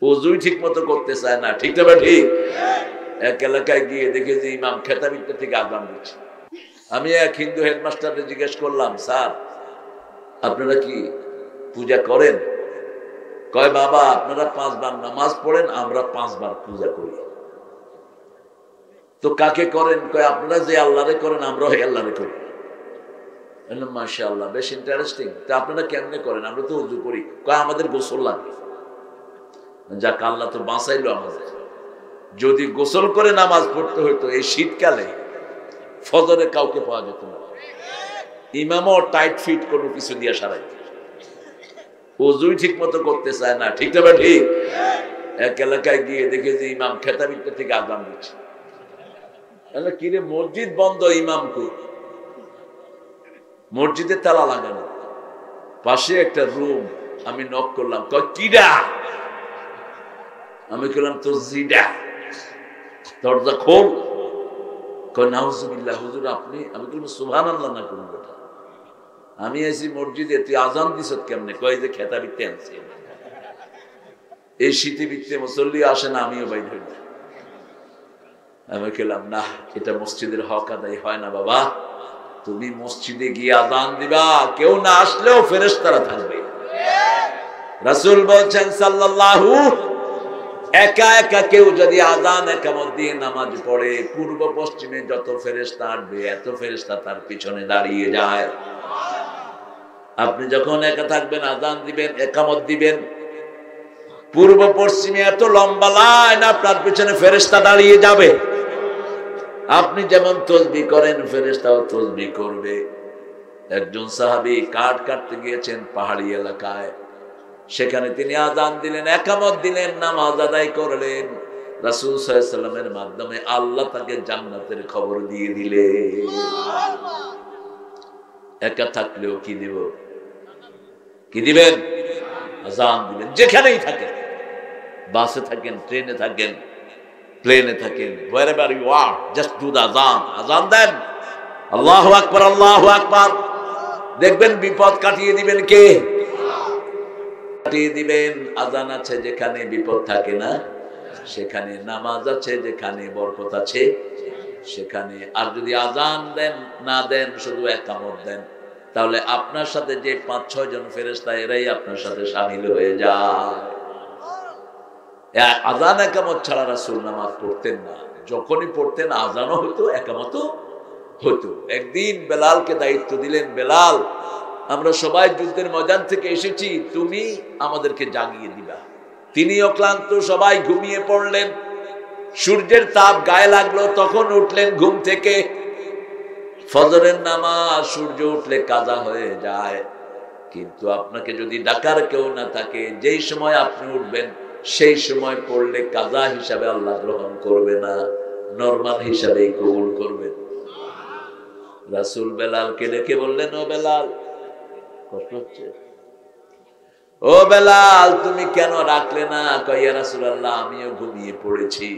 ওযুই ঠিক মতো করতে চায় না, ঠিক না বা ঠিক? এক এলাকায় গিয়ে দেখে যে ইমাম খেতাবিত্তা থেকে আযান দিচ্ছে। আমি এক হিন্দু হেডমাস্টারকে জিজ্ঞেস করলাম, স্যার আপনারা কি পূজা করেন? কয় বাবা আপনারা 5 বার নামাজ পড়েন, আমরা 5 বার পূজা করি। তো কাকে করেন? কয় আপনারা যে আল্লাহরে করেন আমরাও আল্লাহরে করি। মাশাআল্লাহ, বেশ ইন্টারেস্টিং। তা আপনারা কেমনে করেন? আমরা তো ওযু করি। কয় আমাদের গোসল লাগে। যাক, আল্লাহ তো বাঁচাইলো আমাদের। যদি গোসল করে নামাজ পড়তে হইতো এই শীতকালে, ফজরে কাউকে পাওয়া যেত না। ইমামও টাইট ফিট কোনো কিছু দিয়ে সারাই, ওযুই ঠিক মতো করতে চায় না, ঠিক না বা ঠিক? এক এলাকায় গিয়ে দেখে যে ইমাম খেতাবিত্তা থেকে আযান দিচ্ছে। কিরে মসজিদ বন্ধ, ইমাম কই? মসজিদে তালা লাগানো, পাশে একটা রুম। আমি নক করলাম, কয় কিডা? আমি বললাম তো জিডা, দরজা খোল। কয় নাউজুবিল্লাহ হুজুর আপনি? আমি বললাম সুবহানাল্লাহ না করুন বেটা, আমি আইছি মসজিদে, তুই আজান দিছ কেমনে? কয় যে খেতাবিত্তে আনছি। এই শীতে বিত্তে মুসল্লি আসে না, আমিও বাইর হই না। আমি বললাম না, এটা মসজিদের হক আদায় হয় না বাবা। তুমি মসজিদে গিয়ে আযান দিবা, কেউ না আসলেও ফেরেশতারা থাকবে। রাসূল বলেছেন সাল্লাল্লাহু, একা একা কেউ যদি আযান একামত দিয়ে নামাজ পড়ে, পূর্ব পশ্চিমে যত ফেরেশতা আসবে এত ফেরেশতা তার পিছনে দাঁড়িয়ে যায়। আপনি যখন একা থাকবেন, আযান দিবেন, একামত দিবেন, পূর্ব পশ্চিমে এত লম্বা লাইন, আপনার পিছনে ফেরেশতা দাঁড়িয়ে যাবে। আপনি যেমন তাসবিহ করেন, ফেরেশতাও তাসবিহ করবে। একজন সাহাবী কাঠ কাটতে গিয়েছেন পাহাড়ি এলাকায়, সেখানে তিনি আযান দিলেন, একামত দিলেন, নামাজ আদায় করলেন। রাসূল সাল্লাল্লাহু আলাইহি ওয়াসাল্লামের মাধ্যমে আল্লাহ তাকে জান্নাতের খবর দিয়ে দিলেন। একা থাকলেও কি দিব? কি দিবেন? আযান দিবেন। যেখানেই থাকেন, বাসে থাকেন, ট্রেনে থাকেন, প্লেনে থাকেন, wherever you are, just do the azan. আযান দেন, আল্লাহু আকবার, আল্লাহু আকবার। দেখবেন বিপদ কাটিয়ে দিবেন কে? কাটিয়ে দিবেন। আযান আছে যেখানে বিপদ থাকে না সেখানে, নামাজ আছে যেখানে বরকত আছে সেখানে। আর যদি আযান দেন না দেন, শুধু একামত দেন, তাহলে আপনার সাথে যে 5-6 জন ফেরেশতা এরাই আপনার সাথে শামিল হয়ে যায়। আযান একামত ছাড়া রাসূল নামাজ পড়তেন না। যখনই পড়তেন আযানও হতো, একামতও হতো। একদিন বেলালকে দায়িত্ব দিলেন, বেলাল আমরা সবাই যুদ্ধের ময়দান থেকে এসেছি, তুমি আমাদেরকে জাগিয়ে দিবা। তিনিও ক্লান্ত, সবাই ঘুমিয়ে পড়লেন। সূর্যের তাপ গায়ে লাগলো, তখন উঠলেন ঘুম থেকে। ফজরের নামাজ সূর্য উঠলে কাজা হয়ে যায়, কিন্তু আপনাকে যদি ডাকার কেউ না থাকে, যেই সময় আপনি উঠবেন সেই সময় পড়লে কাজা হিসাবে আল্লাহ গ্রহণ করবে না, নরমাল হিসাবেই কবুল করবেন। রাসূল বেলালকে ডেকে বললেন, ও বেলাল, কষ্ট হচ্ছে? ও বেলাল তুমি কেন রাখলে না? কয় ইয়া রাসূলুল্লাহ আমিও ঘুমিয়ে পড়েছি।